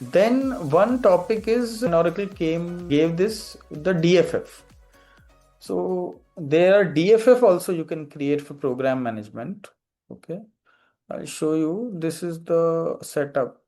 Then one topic is Oracle gave this the DFF. So there are DFF also you can create for program management. Okay, I'll show you. This is the setup.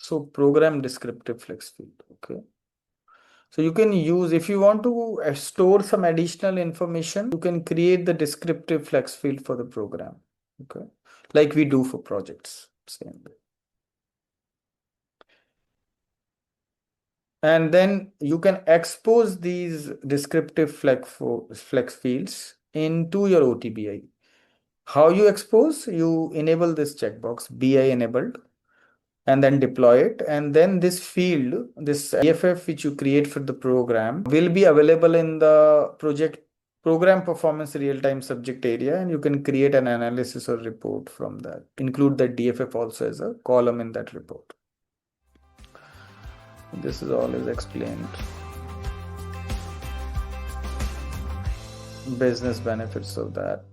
So program descriptive Flexfield. Okay. So you can use, if you want to store some additional information, you can create the descriptive flex field for the program. Okay. Like we do for projects. Same way. And then you can expose these descriptive flex fields into your OTBI. How you expose? You enable this checkbox, BI enabled, and then deploy it. And then this field, this DFF which you create for the program will be available in the program performance real-time subject area, and you can create an analysis or report from that. Include that DFF also as a column in that report. This is all is explained. Business benefits of that.